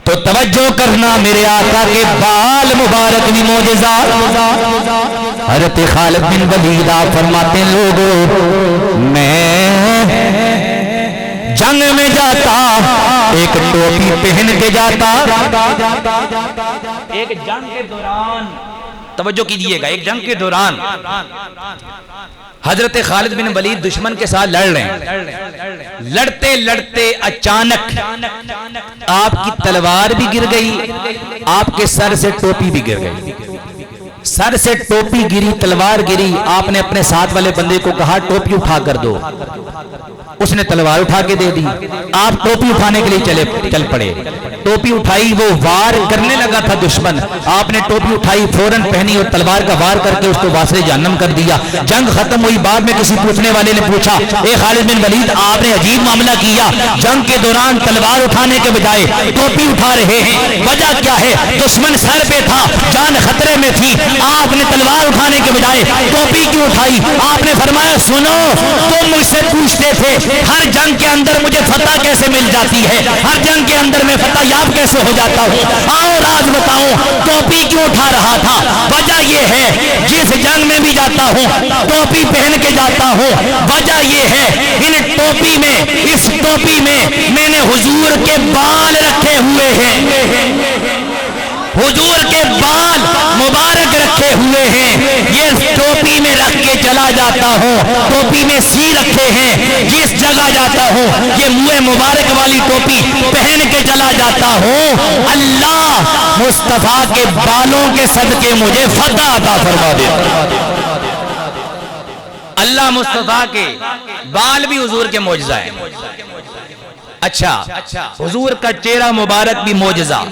تو توجہ کرنا میرے آقا کے بال مبارک بھی معجزہ. حضرت خالد بن ولید آپ فرماتے ہیں لوگوں میں جنگ میں جاتا ایک ٹوپی پہن کے جاتا. ایک جنگ کے دوران توجہ کیجئے گا، ایک جنگ کے دوران حضرت خالد بن ولید دشمن کے ساتھ لڑ رہے ہیں. لڑتے لڑتے اچانک آپ کی تلوار بھی گر گئی، آپ کے سر سے ٹوپی بھی گر گئی. سر سے ٹوپی گری، تلوار گری. آپ نے اپنے ساتھ والے بندے کو کہا ٹوپی اٹھا کر دو. اس نے تلوار اٹھا کے دے دی. آپ ٹوپی اٹھانے کے لیے چل پڑے. ٹوپی اٹھائی، وہ وار کرنے لگا تھا دشمن. آپ نے ٹوپی اٹھائی، فوراً پہنی اور تلوار کا وار کر کے اس کو واسطے جہنم کر دیا. جنگ ختم ہوئی. بعد میں کسی پوچھنے والے نے پوچھا اے خالد بن ولید آپ نے عجیب معاملہ کیا، جنگ کے دوران تلوار اٹھانے کے بجائے ٹوپی اٹھا رہے ہیں، وجہ کیا ہے؟ دشمن سر پہ تھا، جان خطرے میں تھی، آپ نے تلوار اٹھانے کے بجائے ٹوپی کیوں اٹھائی؟ آپ نے فرمایا سنو، تم مجھ سے پوچھتے تھے ہر جنگ کے اندر مجھے فتح کیسے مل جاتی ہے، ہر جنگ کے اندر میں فتح یاب کیسے ہو جاتا ہوں. آؤ راز بتاؤں ٹوپی کیوں اٹھا رہا تھا. وجہ یہ ہے جس جنگ میں بھی جاتا ہوں ٹوپی پہن کے جاتا ہوں. وجہ یہ ہے ان ٹوپی میں، اس ٹوپی میں میں نے حضور کے بال رکھے ہوئے ہیں، حضور کے بال مبارک رکھے ہوئے ہیں. یہ ٹوپی میں رکھ کے چلا جاتا ہوں، ٹوپی میں سی رکھے ہیں. جس جگہ جاتا ہوں یہ منہ مبارک والی ٹوپی پہن کے چلا جاتا ہوں. اللہ مصطفیٰ کے بالوں کے صدقے مجھے فتح عطا فرما دے. اللہ مصطفیٰ کے بال بھی حضور کے معجزہ ہیں. اچھا، حضور کا چہرہ مبارک بھی معجزہ.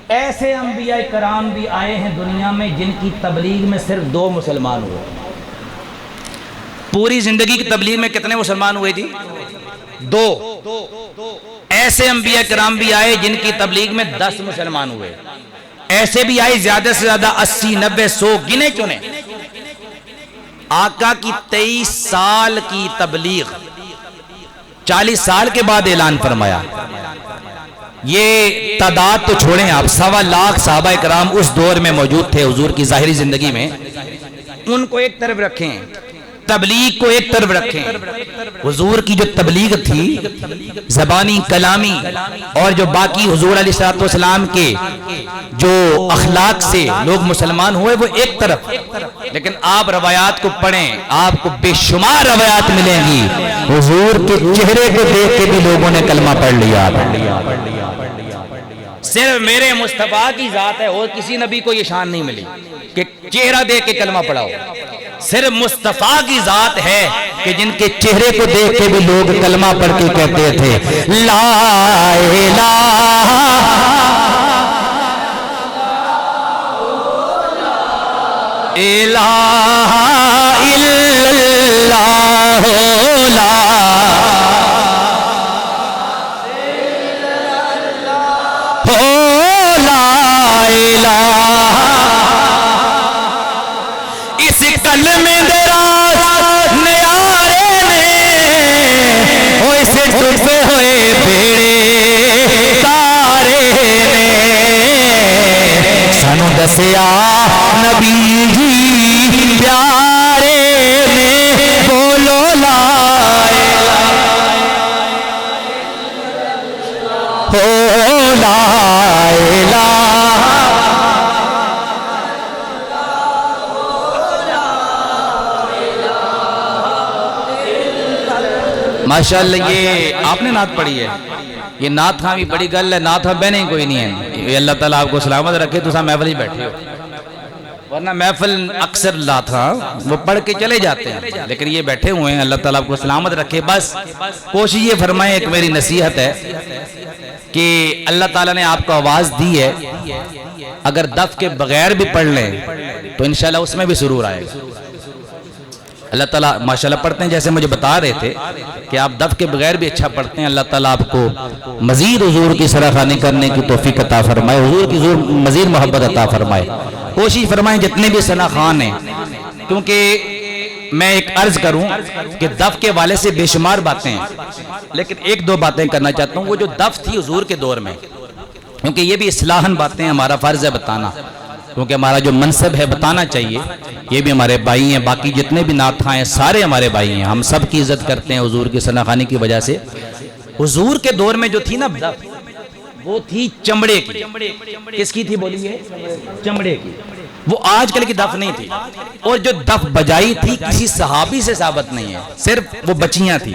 ایسے انبیاء کرام بھی آئے ہیں دنیا میں جن کی تبلیغ میں صرف 2 مسلمان ہوئے. پوری زندگی کی تبلیغ میں کتنے مسلمان ہوئے جی؟ 2. ایسے انبیاء کرام بھی آئے جن کی تبلیغ میں 10 مسلمان ہوئے. ایسے بھی آئے زیادہ سے زیادہ 80 90 100 گنے چنے. آقا کی 23 سال کی تبلیغ 40 سال کے بعد اعلان فرمایا. یہ تعداد تو چھوڑیں آپ، 1.25 لاکھ صحابہ کرام اس دور میں موجود تھے حضور کی ظاہری زندگی میں. ان کو ایک طرف رکھیں، تبلیغ کو ایک طرف رکھیں. حضور کی جو تبلیغ تھی زبانی کلامی اور جو باقی حضور علیہ السلام کے جو اخلاق سے لوگ مسلمان ہوئے وہ ایک طرف. لیکن آپ روایات کو پڑھیں، آپ کو بے شمار روایات ملیں گی حضور کے چہرے کو دیکھ کے بھی لوگوں نے کلمہ پڑھ لیا. صرف میرے مصطفیٰ کی ذات ہے اور کسی نبی کو یہ شان نہیں ملی کہ چہرہ دیکھ کے کلمہ پڑھاؤ. صرف مصطفیٰ کی ذات ہے کہ جن کے چہرے کو دیکھ کے بھی لوگ کلمہ پڑھ کے کہتے تھے لا الہ الہ الا اللہ لا کلمے دراز نیارے نے وہ اسے ڈوبے ہوئے بیڑے تارے نے سانو دسیا نبی جی پیارے نے بولو لا الہ ماشاءاللہ. یہ آپ نے نعت پڑھی ہے، یہ نعت خاں بھی بڑی گل ہے. نعت خاں بہنے کوئی نہیں ہے. یہ اللہ تعالیٰ آپ کو سلامت رکھے تو محفل ہی بیٹھے ہو، ورنہ محفل اکثر نعت خاں وہ پڑھ کے چلے جاتے ہیں، لیکن یہ بیٹھے ہوئے ہیں. اللہ تعالیٰ آپ کو سلامت رکھے. بس کوشش یہ فرمائیں، ایک میری نصیحت ہے کہ اللہ تعالیٰ نے آپ کو آواز دی ہے، اگر دف کے بغیر بھی پڑھ لیں تو انشاءاللہ اس میں بھی سرور آئے گا. اللہ تعالیٰ ماشاءاللہ پڑھتے ہیں جیسے مجھے بتا رہے تھے کہ آپ دف کے بغیر بھی اچھا پڑھتے ہیں. اللہ تعالیٰ آپ کو مزید حضور کی سراخانی کرنے کی توفیق عطا فرمائے، حضور کی مزید محبت عطا فرمائے. کوشش فرمائیں جتنے بھی ثنا خوان ہیں، کیونکہ میں ایک عرض کروں کہ دف کے والے سے بے شمار باتیں ہیں، لیکن ایک دو باتیں کرنا چاہتا ہوں۔ وہ جو دف تھی حضور کے دور میں، کیونکہ یہ بھی اصلاحاً باتیں ہمارا فرض ہے بتانا، کیونکہ ہمارا جو منصب ہے بتانا چاہیے۔ یہ بھی ہمارے بھائی ہیں، باقی جتنے بھی نعت خواں ہیں سارے ہمارے بھائی ہیں، ہم سب کی عزت کرتے ہیں حضور کی ثنا خوانی کی وجہ سے۔ حضور کے دور میں جو تھی نا دف، وہ تھی چمڑے کی۔ کس کی تھی بولیے؟ چمڑے کی۔ وہ آج کل کی دف نہیں تھی، اور جو دف بجائی تھی کسی صحابی سے ثابت نہیں ہے، صرف وہ بچیاں تھی،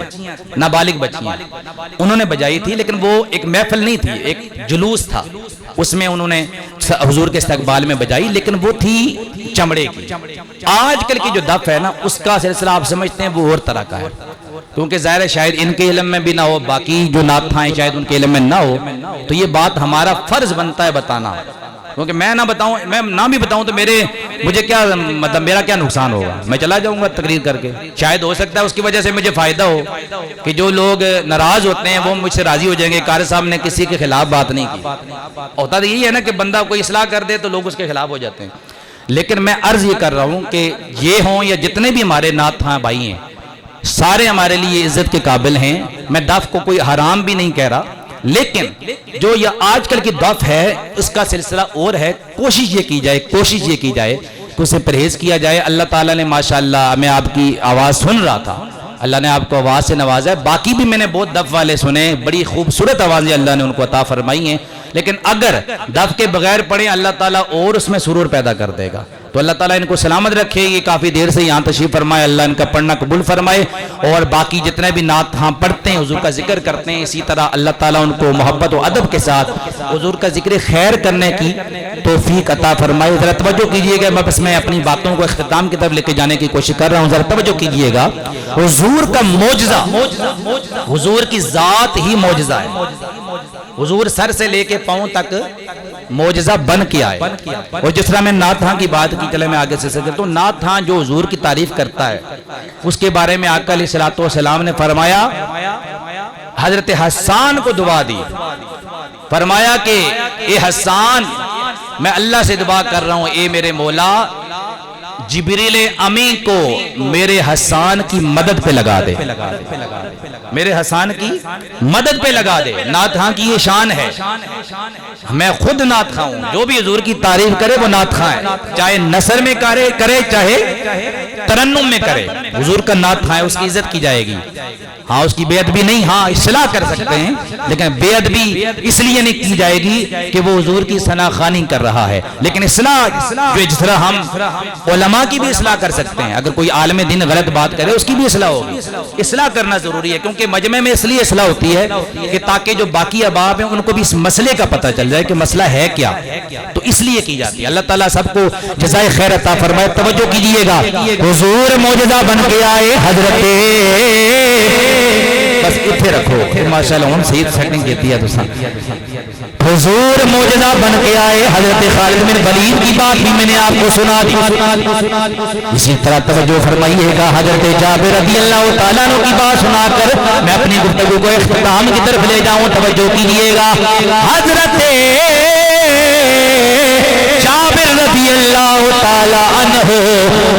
نابالغ بچیاں، انہوں نے بجائی تھی، لیکن وہ ایک محفل نہیں تھی، ایک جلوس تھا، اس میں انہوں نے حضور کے استقبال میں بجائی، لیکن وہ تھی چمڑے کی۔ آج کل کی جو دف ہے نا اس کا سلسلہ آپ سمجھتے ہیں وہ اور طرح کا ہے، کیونکہ ظاہر ہے شاید ان کے علم میں بھی نہ ہو، باقی جو نعت خواں ہیں شاید ان کے علم میں نہ ہو، تو یہ بات ہمارا فرض بنتا ہے بتانا، کیونکہ میں نہ بتاؤں، میں نہ بھی بتاؤں تو مجھے کیا مطلب میرا کیا نقصان ہوگا؟ میں چلا جاؤں گا تقریر کر کے، شاید ہو سکتا ہے اس کی وجہ سے مجھے فائدہ ہو کہ جو لوگ ناراض ہوتے ہیں وہ مجھ سے راضی ہو جائیں گے، قاری صاحب نے کسی کے خلاف بات نہیں کی۔ ہوتا تو یہی ہے نا کہ بندہ کوئی اصلاح کر دے تو لوگ اس کے خلاف ہو جاتے ہیں، لیکن میں عرض یہ کر رہا ہوں کہ یہ ہوں یا جتنے بھی ہمارے نعت خواں بھائی ہیں سارے ہمارے لیے عزت کے قابل ہیں۔ میں دف کو کوئی حرام بھی نہیں کہہ رہا، لیکن جو یہ آج کل کی دف ہے اس کا سلسلہ اور ہے۔ کوشش یہ کی جائے کہ اسے پرہیز کیا جائے۔ اللہ تعالیٰ نے ماشاءاللہ، میں آپ کی آواز سن رہا تھا، اللہ نے آپ کو آواز سے نوازا ہے، باقی بھی میں نے بہت دف والے سنے، بڑی خوبصورت آوازیں اللہ نے ان کو عطا فرمائی ہیں، لیکن اگر دف کے بغیر پڑھیں اللہ تعالیٰ اور اس میں سرور پیدا کر دے گا۔ تو اللہ تعالیٰ ان کو سلامت رکھے، یہ کافی دیر سے یہاں تشریف فرمائے، اللہ ان کا پڑھنا قبول فرمائے، اور باقی جتنے بھی نعت ہاں پڑھتے ہیں حضور کا ذکر کرتے ہیں، اسی طرح اللہ تعالیٰ ان کو محبت و ادب کے ساتھ حضور کا ذکر خیر کرنے کی توفیق عطا فرمائے۔ ذرا توجہ کیجئے گا، بس میں اپنی باتوں کو اختتام کی طرف لے کے جانے کی کوشش کر رہا ہوں، ذرا توجہ کیجئے گا۔ حضور کا معجزہ، حضور کی ذات ہی معجزہ ہے، حضور سر سے لے کے پاؤں تک معجزہ بن کے آئے۔ اور جس طرح میں نعت خواں کی بات کی، چلے میں آگے سے کرتا ہوں، نعت خواں جو حضور کی تعریف کرتا ہے اس کے بارے میں آقا علیہ السلام نے فرمایا، حضرت حسان کو دعا دی، فرمایا کہ اے حسان، میں اللہ سے دعا کر رہا ہوں، اے میرے مولا جبریل امی کو میرے حسان کی مدد پہ لگا دے، میرے حسان کی مدد پہ لگا دے۔ نعت خواں کی یہ شان ہے، میں خود نعت خواں ہوں، جو بھی حضور کی تعریف کرے وہ نعت خواں ہے، چاہے نثر میں کرے چاہے ترنم میں کرے، حضور کا نعت خواں ہے، اس کی عزت کی جائے گی۔ ہاں اس کی بے ادبی نہیں، ہاں اصلاح کر سکتے ہیں، لیکن بے ادبی اس لیے نہیں کی جائے گی کہ وہ حضور کی ثنا خوانی کر رہا ہے، لیکن اصلاح جو جس طرح ہم علماء کی بھی اصلاح کر سکتے ہیں، اگر کوئی عالم دین غلط بات کرے اس کی بھی اصلاح ہوگی۔ اصلاح کرنا ضروری ہے، کیونکہ مجمع میں اس لیے اصلاح ہوتی ہے کہ تاکہ جو باقی احباب ہیں ان کو بھی اس مسئلے کا پتہ چل جائے کہ مسئلہ ہے کیا، تو اس لیے کی جاتی ہے۔ اللہ تعالیٰ سب کو جزائے خیر عطا فرمائے۔ توجہ کیجئے گا، حضور معجزہ بن کے آئے، حضرت بس اتھے رکھو ماشاءاللہ ہم صحیح سیٹنگ کیتی ہے دوستان۔ حضور معجزہ بن کے آئے، حضرت خالد بن ولید کی بات بھی میں نے آپ کو سنا دی۔ اسی طرح توجہ فرمائیے گا، حضرت جابر رضی اللہ تعالیٰ عنہ کی بات سنا کر میں اپنی گفتگو کو اختتام کی طرف لے جاؤں۔ توجہ کیجئے گا، حضرت جابر رضی اللہ تعالیٰ عنہ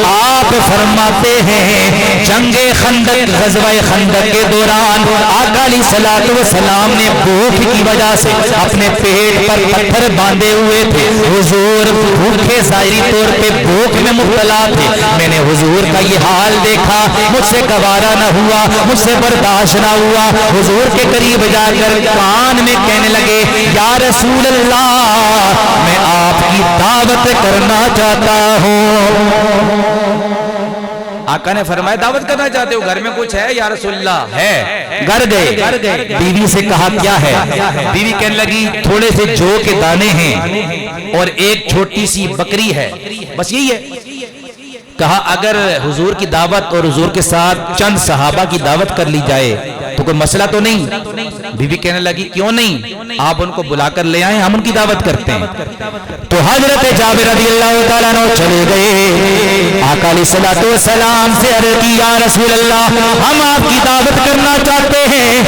آپ فرماتے ہیں جنگ خندق، غزوہ خندق کے دوران آقا علیہ السلام نے بھوک کی وجہ سے اپنے پیٹ پر پتھر باندھے ہوئے تھے، حضور بھوکے ظاہری طور پہ بھوک میں مبتلا تھے۔ میں نے حضور کا یہ حال دیکھا، مجھ سے گوارا نہ ہوا، مجھ سے برداشت نہ ہوا، حضور کے قریب جا کر کان میں کہنے لگے، یا رسول اللہ میں آپ کی دعوت کرنا چاہتا ہوں۔ آقا نے فرمایا دعوت کرنا چاہتے ہو، گھر میں کچھ ہے؟ یا رسول اللہ ہے۔ گھر گئے، بیوی سے کہا کیا ہے؟ بیوی کہنے لگی تھوڑے سے جو کے دانے ہیں اور ایک چھوٹی سی بکری ہے، بس یہی ہے۔ کہا اگر حضور کی دعوت اور حضور کے ساتھ چند صحابہ کی دعوت کر لی جائے تو کوئی مسئلہ تو نہیں؟ بیوی کہنے لگی کیوں نہیں، آپ ان کو بلا کر لے آئیں، ہم ان کی دعوت کرتے ہیں۔ تو حضرت جابر رضی اللہ تعالیٰ عنہ چلے گئے، آقا علیہ السلام سے عرض کی، یا رسول اللہ ہم آپ کی دعوت کرنا چاہتے ہیں۔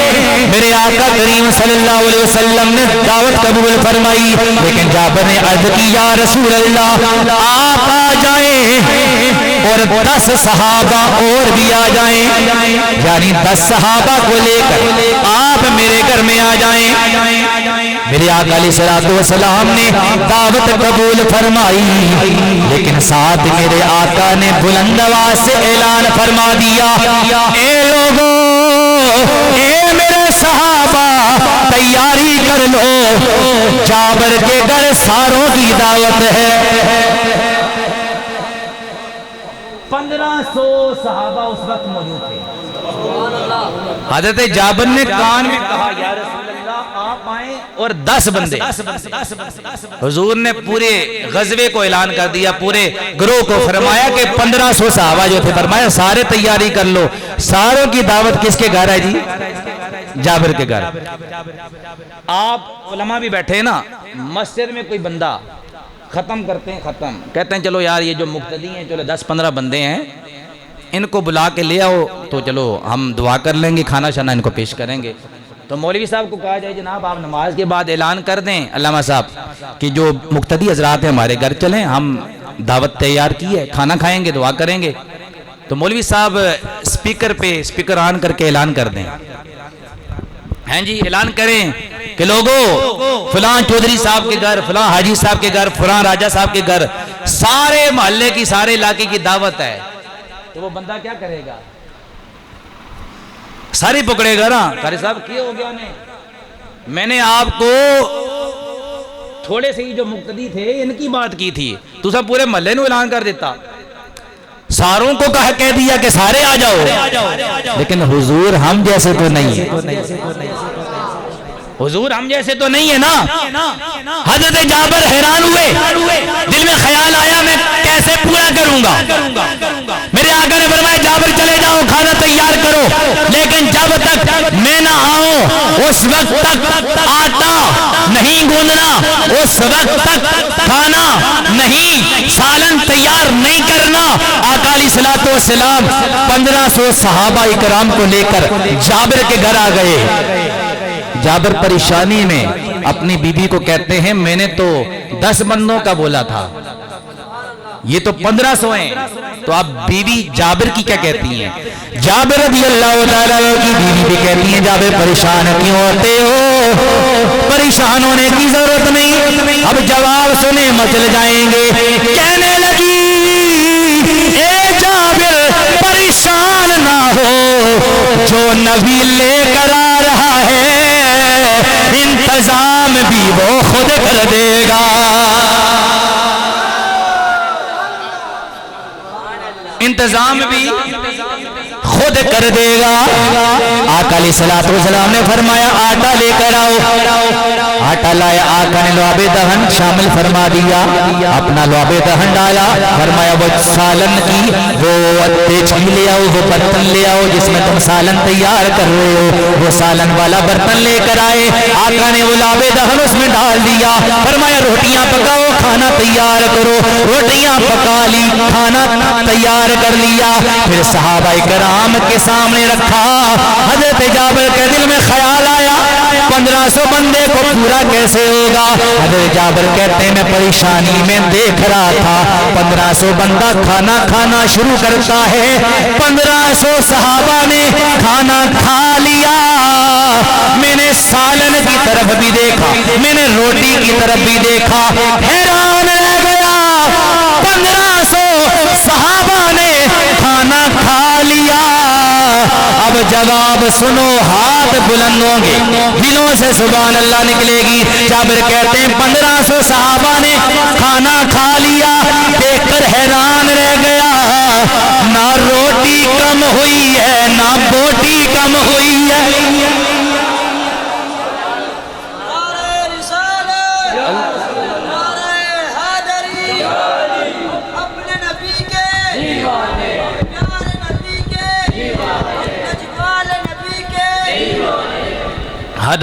میرے آقا کریم صلی اللہ علیہ وسلم نے دعوت قبول فرمائی، لیکن جابر نے عرض کی، یا رسول اللہ آپ آ جائیں اور 10 صحابہ اور بھی آ جائیں، یعنی 10 صحابہ کو لے کر آپ میرے گھر میں آ جائیں۔ میرے آقا علیہ السلام نے دعوت قبول فرمائی، لیکن ساتھ میرے آقا نے بلند آواز سے اعلان فرما دیا، اے لوگوں، اے میرے صحابہ، تیاری کر لو، جابر کے گھر ساروں کی دعوت ہے۔ 1500 صحابہ اس وقت موجود تھے۔ حضرت جابر نے کان میں کہا، یا رسول اللہ آپ آئیں، اور 10 بندے۔ حضور نے پورے غزوے کو اعلان کر دیا، پورے گروہ کو فرمایا کہ 1500 صحابہ جو تھے، فرمایا سارے تیاری کر لو، ساروں کی دعوت کس کے گھر ہے جی؟ جابر کے گھر۔ آپ علماء بھی بیٹھے نا، مسجد میں کوئی بندہ ختم کرتے ہیں، ختم کہتے ہیں چلو یار یہ جو مقتدی ہیں، چلو 10-15 بندے ہیں، ان کو بلا کے لے آؤ تو چلو ہم دعا کر لیں گے، کھانا شانا ان کو پیش کریں گے۔ تو مولوی صاحب کو کہا جائے جناب آپ نماز کے بعد اعلان کر دیں علامہ صاحب کہ جو مقتدی حضرات ہیں ہمارے گھر چلیں، ہم دعوت تیار کی ہے، کھانا کھائیں گے، دعا کریں گے۔ تو مولوی صاحب اسپیکر آن کر کے اعلان کر دیں، ہیں جی اعلان کریں کہ لوگوں، فلاں چودھری صاحب کے گھر، فلاں حاجی صاحب کے گھر، فلاں راجہ صاحب کے گھر، سارے محلے کی، سارے علاقے کی دعوت ہے۔ تو وہ بندہ کیا کرے گا؟ ساری پکڑے گا نا، قاری صاحب کیا ہو گیا نے، میں نے آپ کو تھوڑے سے ہی جو مقتدی تھے ان کی بات کی تھی، تو سب پورے محلے نے اعلان کر دیتا، ساروں کو کہہ دیا کہ سارے آ جاؤ، لیکن حضور ہم جیسے تو نہیں ہے، حضور ہم جیسے تو نہیں ہے نا۔ حضرت جابر حیران ہوئے، دل میں خیال آیا میں کیسے پورا کروں گا۔ میرے آقا نے فرمایا جابر چلے جاؤ، کھانا تیار کرو، لیکن جب تک میں نہ آؤں اس وقت تک آٹا نہیں گوندنا، اس وقت تک کھانا نہیں، سالن تیار نہیں کرنا۔ آقا علیہ الصلوۃ والسلام 1500 صحابہ اکرام کو لے کر جابر کے گھر آ گئے۔ جابر پریشانی میں اپنی بیوی کو کہتے ہیں میں نے تو 10 بندوں کا بولا تھا، یہ تو 1500 ہیں، تو آپ بیوی جابر کی کیا کہتی ہیں؟ جابر رضی اللہ تعالیٰ کی بیوی بھی کہتی ہیں جابر پریشان کیوں ہوتے ہو؟ پریشان ہونے کی ضرورت نہیں، اب جواب سنے مچل جائیں گے۔ کہنے لگی اے جابر پریشان نہ ہو، جو نبی لے کر آ رہا ہے انتظام بھی وہ خود کر دے گا، انتظام بھی خود کر دے گا۔ آقا علیہ السلام نے فرمایا آٹا لے کر آؤ، آٹا لایا، آقا نے لعاب دہن شامل فرما دیا، اپنا لعاب دہن ڈالا، فرمایا وہ سالن کی وہ دیچی لے آؤ، وہ برتن لے آؤ جس میں تم سالن تیار کر رہے ہو، وہ سالن والا برتن لے کر آئے، آقا نے وہ لعاب دہن اس میں ڈال دیا، فرمایا روٹیاں پکاؤ، کھانا تیار کرو، روٹیاں پکا لی، کھانا تیار کر لیا، پھر صحابہ کرام کے سامنے رکھا۔ حضرت جابر کے دل میں خیال آیا 1500 بندے کو پورا کیسے ہوگا؟ حضرت جابر کہتے ہیں میں پریشانی میں دیکھ رہا تھا 1500 بندہ کھانا کھانا شروع کرتا ہے، 1500 صحابہ نے کھانا کھا لیا، میں نے سالن کی طرف بھی دیکھا، میں نے روٹی کی طرف بھی دیکھا، حیران رہ گیا، 1500 صحابہ نے کھانا کھا لیا۔ اب جواب سنو، ہاتھ بلند ہوں گے، دلوں سے سبحان اللہ نکلے گی۔ جابر کہتے ہیں 1500 صحابہ نے کھانا کھا لیا، دیکھ کر حیران رہ گیا، نہ روٹی کم ہوئی ہے نہ بوٹی کم ہوئی ہے۔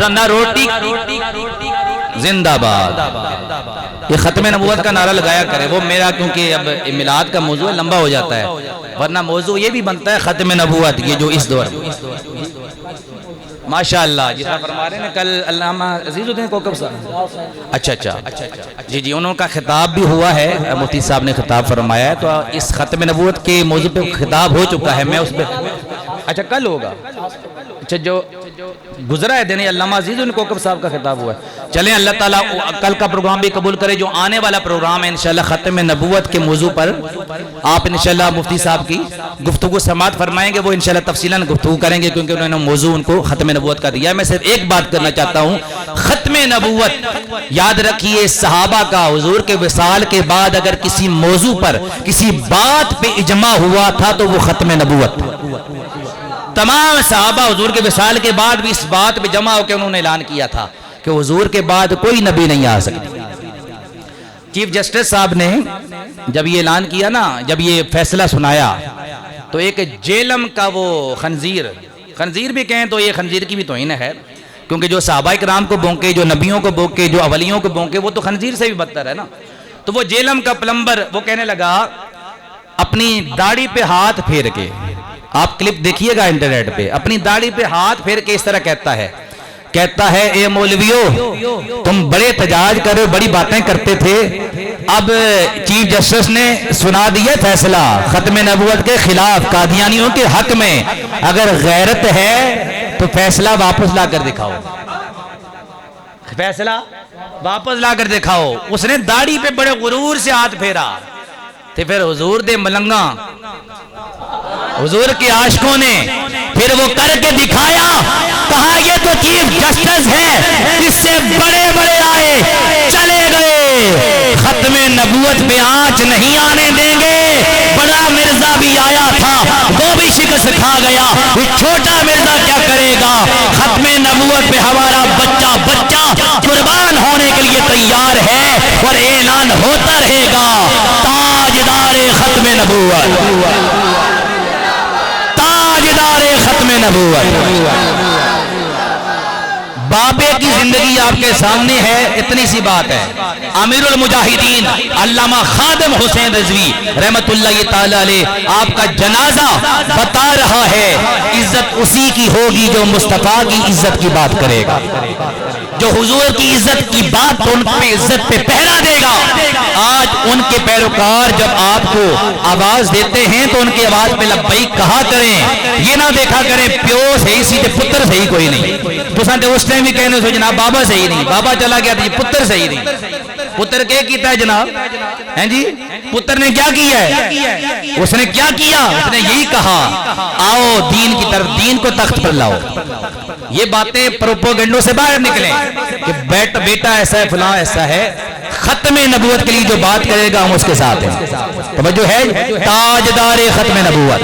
نہ روٹی زندہ باد، یہ ختم نبوت کا نعرہ لگایا کرے وہ میرا، کیونکہ اب میلاد کا موضوع لمبا ہو جاتا ہے، ورنہ موضوع یہ بھی بنتا ہے ختم نبوت، یہ جو اس دور ماشاءاللہ جس طرح فرما رہے ہیں کل علامہ عزیز الدین کوکب صاحب اچھا جی انہوں کا خطاب بھی ہوا ہے، مفتی صاحب نے خطاب فرمایا ہے، تو اس ختم نبوت کے موضوع پہ خطاب ہو چکا ہے، میں اس پہ اچھا کل ہوگا، اچھا جو گزرا ہے دن علامہ عزیز الدین کوکب صاحب کا خطاب ہوا ہے۔ چلیں اللہ تعالیٰ کل کا پروگرام بھی قبول کرے، جو آنے والا پروگرام ہے انشاءاللہ ختم نبوت کے موضوع پر آپ انشاءاللہ مفتی صاحب کی گفتگو سماعت فرمائیں گے، وہ انشاءاللہ تفصیلاً گفتگو کریں گے کیونکہ انہوں نے موضوع ان کو ختم نبوت کا دیا ہے۔ میں صرف ایک بات کرنا چاہتا ہوں، ختم نبوت یاد رکھیے صحابہ کا حضور کے وصال کے بعد اگر کسی موضوع پر کسی بات پہ اجماع ہوا تھا تو وہ ختم نبوت تھا۔ تمام صحابہ حضور کے وصال کے بعد بھی اس بات پہ جمع ہو کے انہوں نے اعلان کیا تھا کہ حضور کے بعد کوئی نبی نہیں آ سکتا۔ چیف جسٹس صاحب نے جب یہ اعلان کیا نا، جب یہ فیصلہ سنایا تو ایک جیلم کا وہ خنزیر بھی کہیں تو یہ خنزیر کی بھی توہین ہے، کیونکہ جو صحابہ کرام کو بونکے، جو نبیوں کو بونکے، جو اولیوں کو بونکے، وہ تو خنزیر سے بھی بدتر ہے نا۔ تو وہ جیلم کا پلمبر وہ کہنے لگا اپنی داڑھی پہ ہاتھ پھیر کے، آپ کلپ دیکھیے گا انٹرنیٹ پہ، اپنی داڑھی پہ ہاتھ پھیر کے اس طرح کہتا ہے اے مولویو تم بڑے تجاج کرو، بڑی باتیں کرتے تھے، اب چیف جسٹس نے سنا دیا فیصلہ ختم نبوت کے خلاف، قادیانیوں کے حق میں، اگر غیرت ہے تو فیصلہ واپس لا کر دکھاؤ، فیصلہ واپس لا کر دکھاؤ۔ اس نے داڑھی پہ بڑے غرور سے ہاتھ پھیرا، تو پھر حضور دے ملنگا حضور کے عاشقوں نے پھر وہ کر کے دکھایا، کہا یہ تو چیف جسٹس ہے، اس سے بڑے بڑے آئے چلے گئے، ختم نبوت پہ آنچ نہیں آنے دیں گے۔ بڑا مرزا بھی آیا تھا، وہ بھی شکست کھا گیا، چھوٹا مرزا کیا کرے گا؟ ختم نبوت پہ ہمارا بچہ قربان ہونے کے لیے تیار ہے اور اعلان ہوتا رہے گا، تاجدار ختم نبوت، تاجدار ختم نبوت۔ بابے کی زندگی آپ کے سامنے ہے، اتنی سی بات ہے۔ امیر المجاہدین علامہ خادم حسین رضوی رحمت اللہ تعالی علیہ آپ کا جنازہ بتا رہا ہے، عزت اسی کی ہوگی جو مصطفیٰ کی عزت کی بات کرے گا، جو حضور کی عزت کی بات ان پہ عزت پہ پہرا دے گا۔ آج ان کے پیروکار جب آپ کو آواز دیتے ہیں تو ان کی آواز پہ لبیک کہا کریں، یہ نہ دیکھا کریں پیو صحیح سی پتر صحیح کوئی نہیں، تو سانتے اس ٹائم بھی کہنے سے جناب بابا صحیح نہیں، بابا چلا گیا تو یہ پتر صحیح نہیں۔ پتر کیا کیتا ہے جناب؟ ہیں جی پتر نے کیا کیا ہے؟ اس نے کیا کیا؟ اس نے یہی کہا آؤ دین کی طرف، دین کو تخت پر لاؤ۔ یہ باتیں پروپوگنڈوں سے باہر نکلیں کہ بیٹا ایسا ہے، فلاں ایسا ہے، ختم نبوت کے لیے جو بات کرے گا ہم اس کے ساتھ ہیں۔ توجہ ہے، تاجدار ختم نبوت۔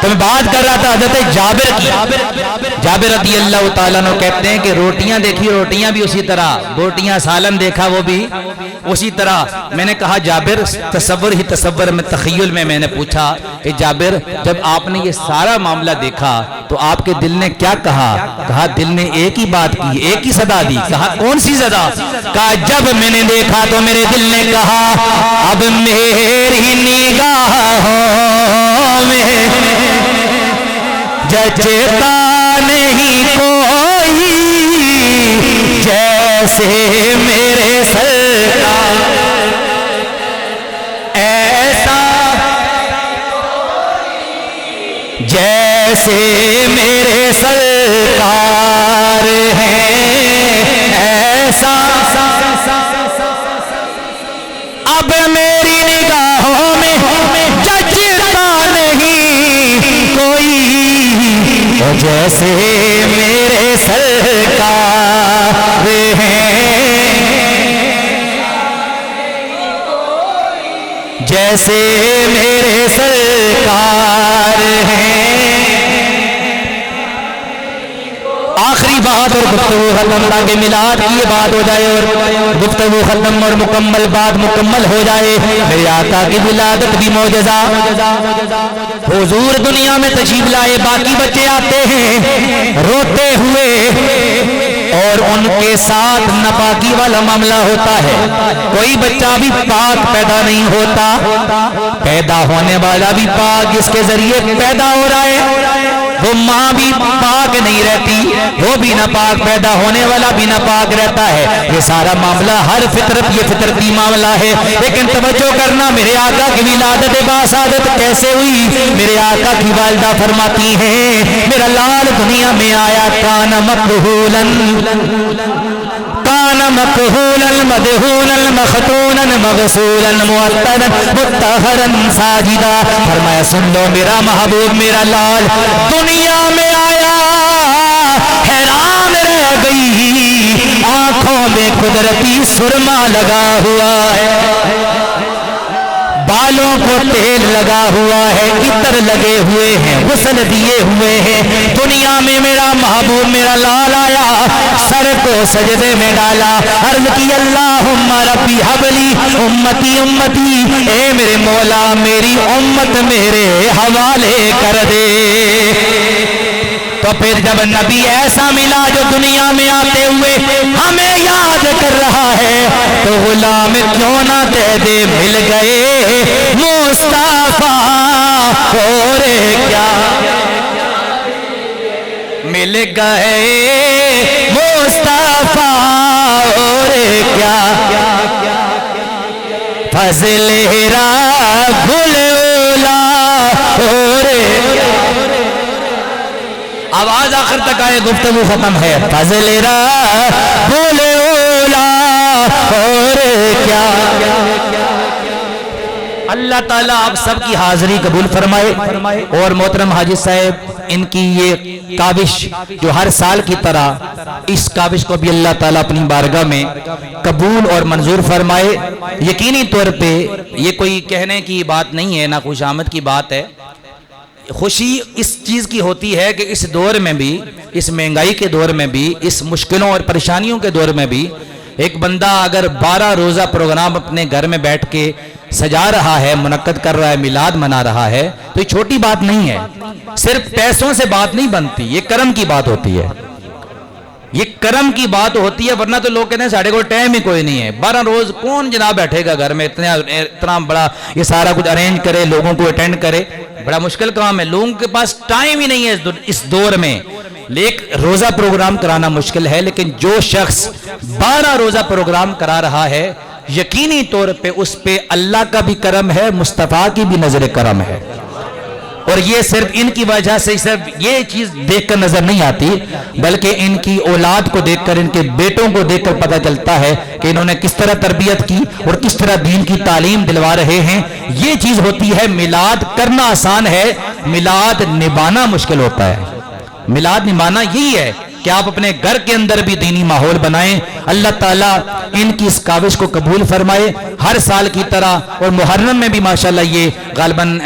تو میں بات کر رہا تھا حضرت جابر کی، جابر رضی اللہ تعالیٰ عنہ کہتے ہیں کہ روٹیاں دیکھی، روٹیاں بھی اسی طرح، بوٹیاں سالن دیکھا وہ بھی اسی طرح۔ میں نے کہا جابر تصور ہی تصور میں، تخیل میں نے پوچھا کہ جابر جب آپ نے یہ سارا معاملہ دیکھا تو آپ کے دل نے کیا کہا؟ کہا دل نے ایک ہی بات کی، ایک ہی صدا دی۔ کہا کون سی صدا؟ کہا جب میں نے دیکھا تو میرے دل نے کہا اب میری نگاہوں میں جچتا نہیں کوئی جیسے میرے سرکار، ایسا جیسے میرے سرکار ہیں، ایسا اب میری نگاہوں میں جچتا نہیں کوئی جیسے میرے سرکار ہیں، جیسے میرے سرکار ہیں۔ آخری بات اور گفتگو ختم، تاکہ میلاد کی یہ بات ہو جائے اور گفتگو ختم اور مکمل بات مکمل ہو جائے۔ میرے آقا کی ولادت بھی معجزہ، حضور دنیا میں تشریف لائے، باقی بچے آتے ہیں روتے ہوئے اور ان کے ساتھ ناپاکی والا معاملہ ہوتا ہے۔ کوئی بچہ بھی پاک پیدا نہیں ہوتا، پیدا ہونے والا بھی پاک جس کے ذریعے پیدا ہو رہا ہے۔ وہ ماں بھی پاک نہیں رہتی، وہ بھی ناپاک، پیدا ہونے والا بھی ناپاک رہتا ہے۔ یہ سارا معاملہ ہر فطرت، یہ فطرتی معاملہ ہے۔ لیکن توجہ کرنا، میرے آقا کی ولادت باسعادت کیسے ہوئی؟ میرے آقا کی والدہ فرماتی ہیں میرا لال دنیا میں آیا کان مقبولا مدہولا مختونا مغسولا معطرا مطہرا ساجدا۔ فرمایا سن لو میرا محبوب میرا لال دنیا میں آیا، حیران رہ گئی، آنکھوں میں قدرتی سرما لگا ہوا ہے، بالوں کو تیل لگا ہوا ہے، عطر لگے ہوئے ہیں، غسل دیے ہوئے ہیں۔ دنیا میں میرا محبوب میرا لال آیا، سر کو سجدے میں ڈالا، عرض کی اللہم ربی حبلی امتی امتی، اے میرے مولا میری امت میرے حوالے کر دے۔ تو پھر جب نبی ایسا ملا جو دنیا میں آتے ہوئے ہمیں یاد کر رہا ہے، تو غلام کیوں نہ دے دے مل گئے مصطفیٰ، اور کیا مل گئے مصطفیٰ، اور کیا فضل رب الاولیٰ، اور آواز آخر تک آئے، گفتگو ختم ہے۔ فضل رب الاولیٰ، اور کیا۔ اللہ تعالیٰ آپ سب کی حاضری قبول فرمائے، اور محترم حاجی صاحب ان کی یہ کاوش جو ہر سال کی طرح، اس کاوش کو بھی اللہ تعالیٰ اپنی بارگاہ میں قبول اور منظور فرمائے۔ یقینی طور پہ یہ کوئی کہنے کی بات نہیں ہے، نہ خوش آمد کی بات ہے۔ خوشی اس چیز کی ہوتی ہے کہ اس دور میں بھی، اس مہنگائی کے دور میں بھی، اس مشکلوں اور پریشانیوں کے دور میں بھی ایک بندہ اگر 12 روزہ پروگرام اپنے گھر میں بیٹھ کے سجا رہا ہے، منعقد کر رہا ہے، میلاد منا رہا ہے، تو یہ چھوٹی بات نہیں ہے۔ صرف پیسوں سے بات نہیں بنتی، یہ کرم کی بات ہوتی ہے، یہ کرم کی بات ہوتی ہے۔ ورنہ تو لوگ کہتے ہیں ساڑھے کو ٹائم ہی کوئی نہیں ہے، 12 روز کون جناب بیٹھے گا گھر میں، اتنا بڑا یہ سارا کچھ ارینج کرے، لوگوں کو اٹینڈ کرے، بڑا مشکل کام ہے۔ لوگوں کے پاس ٹائم ہی نہیں ہے اس دور میں، لیکن روزہ پروگرام کرانا مشکل ہے۔ لیکن جو شخص 12 روزہ پروگرام کرا رہا ہے، یقینی طور پہ اس پہ اللہ کا بھی کرم ہے، مصطفیٰ کی بھی نظر کرم ہے۔ اور یہ صرف ان کی وجہ سے صرف یہ چیز دیکھ کر نظر نہیں آتی، بلکہ ان کی اولاد کو دیکھ کر، ان کے بیٹوں کو دیکھ کر پتہ چلتا ہے کہ انہوں نے کس طرح تربیت کی اور کس طرح دین کی تعلیم دلوا رہے ہیں۔ یہ چیز ہوتی ہے، میلاد کرنا آسان ہے، میلاد نبھانا مشکل ہوتا ہے۔ میلاد نبھانا یہی ہے کہ آپ اپنے گھر کے اندر بھی دینی ماحول بنائیں۔ اللہ تعالیٰ ان کی اس کاوش کو قبول فرمائے، ہر سال کی طرح۔ اور محرم میں بھی ماشاءاللہ یہ غالباً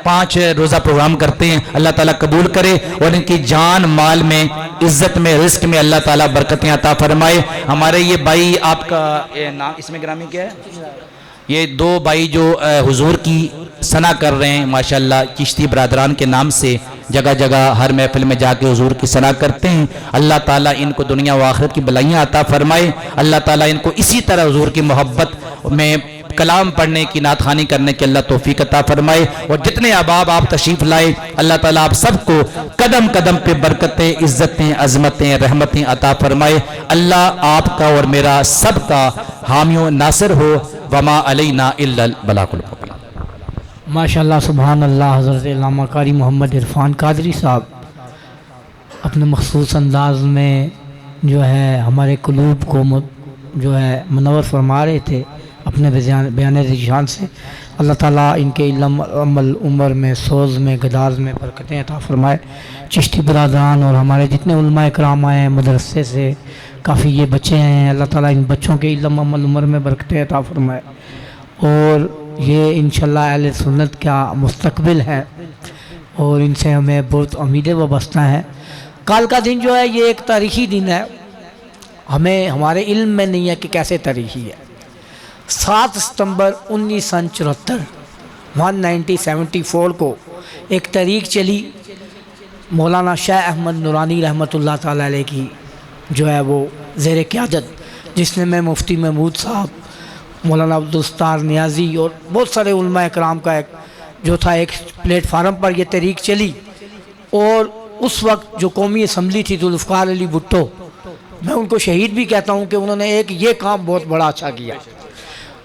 5 روزہ پروگرام کرتے ہیں، اللہ تعالیٰ قبول کرے، اور ان کی جان مال میں، عزت میں، رزق میں اللہ تعالیٰ برکتیں عطا فرمائے۔ ہمارے یہ بھائی، آپ کا نام اس میں گرامی کیا ہے؟ یہ 2 بھائی جو حضور کی ثنا کر رہے ہیں ماشاءاللہ، چشتی برادران کے نام سے جگہ جگہ ہر محفل میں جا کے حضور کی ثنا کرتے ہیں۔ اللہ تعالیٰ ان کو دنیا و آخرت کی بلائیاں عطا فرمائے۔ اللہ تعالیٰ ان کو اسی طرح حضور کی محبت میں کلام پڑھنے کی، نعت خوانی کرنے کی اللہ توفیق عطا فرمائے۔ اور جتنے احباب آپ تشریف لائے، اللہ تعالیٰ آپ سب کو قدم قدم پہ برکتیں، عزتیں، عظمتیں، رحمتیں عطا فرمائے۔ اللہ آپ کا اور میرا سب کا حامی و ناصر ہو۔ وما علینا الا البلاغ المبین۔ ماشاءاللہ، سبحان اللہ۔ حضرت علامہ قاری محمد عرفان قادری صاحب اپنے مخصوص انداز میں جو ہے ہمارے قلوب کو جو ہے منور فرما رہے تھے اپنے بیان ذیشان سے۔ اللہ تعالیٰ ان کے علم، عمل، عمر میں، سوز میں، گداز میں برکتیں عطا فرمائے۔ چشتی برادران اور ہمارے جتنے علماء اکرام آئے ہیں مدرسے سے، کافی یہ بچے ہیں، اللہ تعالیٰ ان بچوں کے علم، عمل، عمر میں برکتیں عطا فرمائے۔ اور یہ انشاءاللہ اہل سنت کا مستقبل ہے، اور ان سے ہمیں بہت امیدیں وابستہ ہیں۔ کل کا دن جو ہے یہ ایک تاریخی دن ہے، ہمیں ہمارے علم میں نہیں ہے کہ کیسے تاریخی ہے۔ 7 ستمبر 1974 1974 کو ایک تحریک چلی مولانا شاہ احمد نورانی رحمۃ اللہ تعالیٰ علیہ کی، جو ہے وہ زیر قیادت، جس نے میں مفتی محمود صاحب، مولانا عبدالستار نیازی اور بہت سارے علماء اکرام کا ایک جو تھا، ایک پلیٹ فارم پر یہ تحریک چلی۔ اور اس وقت جو قومی اسمبلی تھی ذوالفقار علی بھٹو، میں ان کو شہید بھی کہتا ہوں کہ انہوں نے ایک یہ کام بہت بڑا اچھا کیا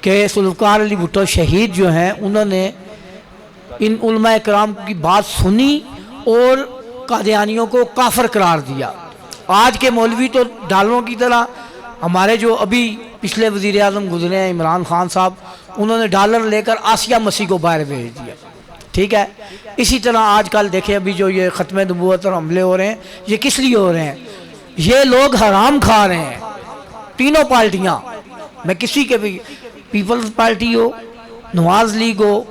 کہ ذوالفقار علی بھٹو شہید جو ہیں انہوں نے ان علماء کرام کی بات سنی اور قادیانیوں کو کافر قرار دیا۔ آج کے مولوی تو ڈالروں کی طرح، ہمارے جو ابھی پچھلے وزیر اعظم گزرے ہیں عمران خان صاحب، انہوں نے ڈالر لے کر آسیہ مسیح کو باہر بھیج دیا، ٹھیک ہے۔ اسی طرح آج کل دیکھیں ابھی جو یہ ختم نبوت اور حملے ہو رہے ہیں، یہ کس لیے ہو رہے ہیں؟ یہ لوگ حرام کھا رہے ہیں، تینوں پارٹیاں، میں کسی کے بھی، پیپلز پارٹی ہو، نواز لیگ ہو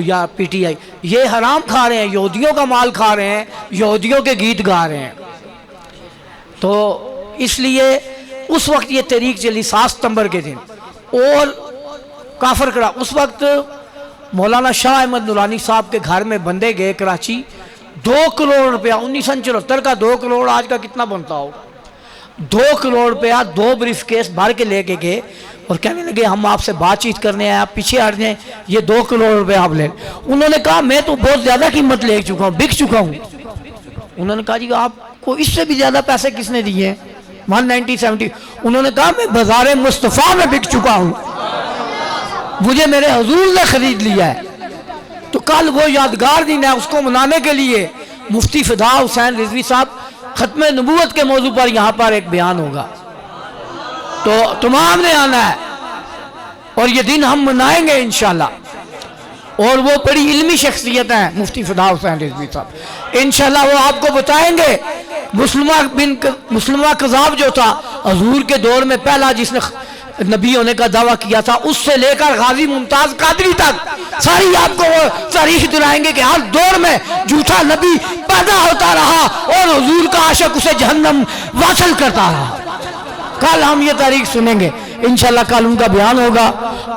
یا پی ٹی آئی، یہ حرام کھا رہے ہیں، یہودیوں کا مال کھا رہے ہیں، یہودیوں کے گیت گا رہے ہیں۔ تو اس لیے اس وقت یہ تحریک چلی 7 ستمبر کے دن، اور کافر کرا۔ اس وقت مولانا شاہ احمد نورانی صاحب کے گھر میں بندے گئے کراچی، 2 کروڑ روپیہ 1974 کا 2 کروڑ آج کا کتنا بنتا ہو، 2 کروڑ روپیہ 2 بریف کیس بھر کے لے کے گئے اور کہنے لگے ہم آپ سے بات چیت کرنے آئے، آپ پیچھے ہٹ جائیں، یہ 2 کروڑ روپے آپ لیں۔ انہوں نے کہا میں تو بہت زیادہ قیمت لے چکا ہوں، بک چکا ہوں۔ انہوں نے کہا جی آپ کو اس سے بھی زیادہ پیسے کس نے دیے ہیں؟ 190-70۔ انہوں نے کہا میں بازار مصطفیٰ میں بک چکا ہوں، مجھے میرے حضور نے خرید لیا ہے۔ تو کل وہ یادگار دن ہے، اس کو منانے کے لیے مفتی فدا حسین رضوی صاحب ختم نبوت کے موضوع پر یہاں پر ایک بیان ہوگا، تو تمام نے آنا ہے اور یہ دن ہم منائیں گے انشاءاللہ۔ اور وہ بڑی علمی شخصیت ہیں مفتی فدا حسین رضوی صاحب، انشاءاللہ وہ آپ کو بتائیں گے مسلمہ قذاب جو تھا حضور کے دور میں پہلا جس نے نبی ہونے کا دعویٰ کیا تھا، اس سے لے کر غازی ممتاز قادری تک ساری آپ کو وہ تاریخ دلائیں گے کہ ہر دور میں جھوٹا نبی پیدا ہوتا رہا اور حضور کا عاشق اسے جہنم واصل کرتا رہا۔ کل ہم یہ تاریخ سنیں گے انشاءاللہ، کل ان کا بیان ہوگا۔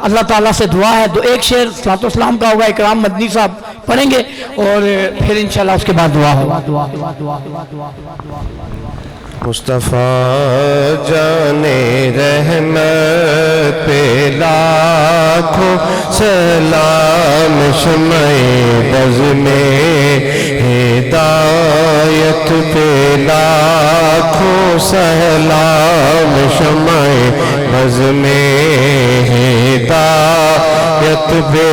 اللہ تعالیٰ سے دعا ہے، ایک شعر صلاۃ و سلام کا ہوگا، اکرام مدنی صاحب پڑھیں گے اور پھر انشاءاللہ اس کے بعد دعا ہوگا۔ مصطفیٰ جان رحمت پہ لاکھوں سلام، شمع بز میں ہدایت پہ لاکھوں سلام، شمع بز میں ہدایت پہ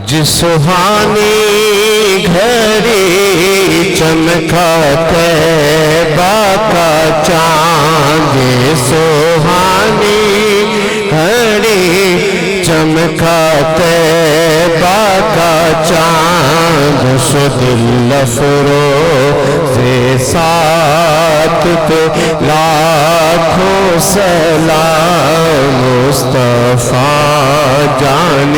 جس سہانی گھڑی چمکا طیبہ کا چاند، سہانی گھڑی چمکا طیبہ کا چاند، شد الافروز ساتھ پہ لاکھوں سلام، مصطفیٰ جان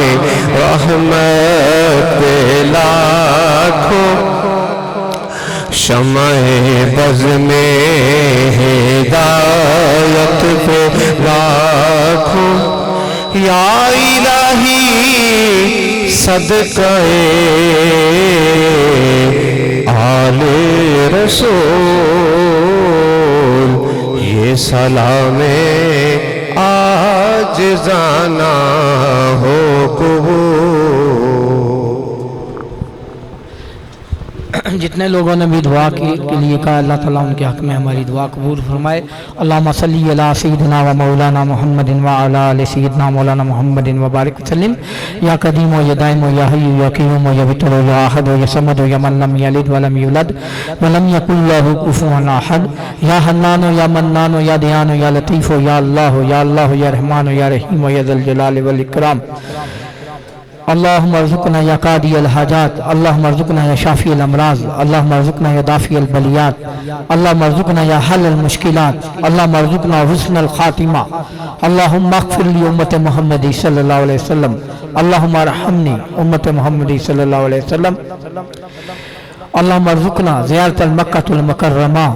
رحمت پہ لاکھوں، شمع بز میں ہدایت پہ لاکھوں، یا الہی صدقہ آل رسول، یہ سلام عاجزانہ ہو قبول۔ جتنے لوگوں نے بھی دعا کے لیے کہا، اللہ تعالیٰ ان کے حق میں ہماری دعا قبول فرمائے۔ اللہم صلی علی سیدنا و مولانا محمد و علی آل سیدنا مولانا محمد و بارک وسلم۔ یا قدیم و یا دائم و یا حی و یا قیوم و یا وتر و یا احد و یا صمد و یا من لم یلد و لم یولد و لم یکن لہ کفوا احد۔ یا حنان و یا منان و یا دیان و یا لطیف و یا اللہ و یا اللہ و یا رحمان و یا رحیم و یا ذی الجلال والاکرام۔ اللہم ارزقنا یا قاضی الحاجات، اللہم ارزقنا یا شافی الامراض، اللہم ارزقنا یا دافع البلیات، اللہم ارزقنا یا حل المشکلات، اللہم ارزقنا حسن الخاتمہ، اللہم اغفر لی امت محمد صلی اللہ علیہ وسلم، اللہم ارحمنی امت محمد صلی اللہ علیہ وسلم، اللہم ارزقنا زیارت المکۃ المکرمہ،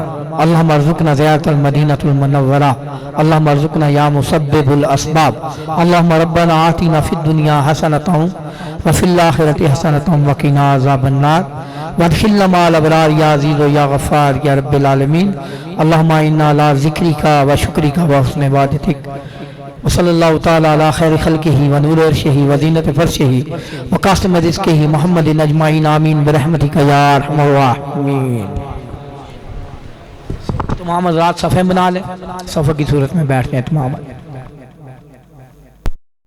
اللہم ارزقنا زیارت المدینۃ المنورہ، اللہم ارزقنا یا مسبب الاسباب، اللہم ربنا آتنا فی الدنیا حسنۃ وفی الآخرۃ حسنۃ وقنا عذاب النار وادخلنا مع الابرار یا عزیز و یا غفار یا رب العالمین۔ اللہم انا علی ذکرک و شکرک و حسن عبادتک وصلی اللہ تعالی علی خیر خلقہ ونور عرشہ وزینت فرشہ وقاسم رزقہ محمد اجمعین آمین برحمتک یا ارحم الراحمین۔ تمام حضرات صفحے بنا لیں، صفحہ کی صورت میں بیٹھتے ہیں تمام۔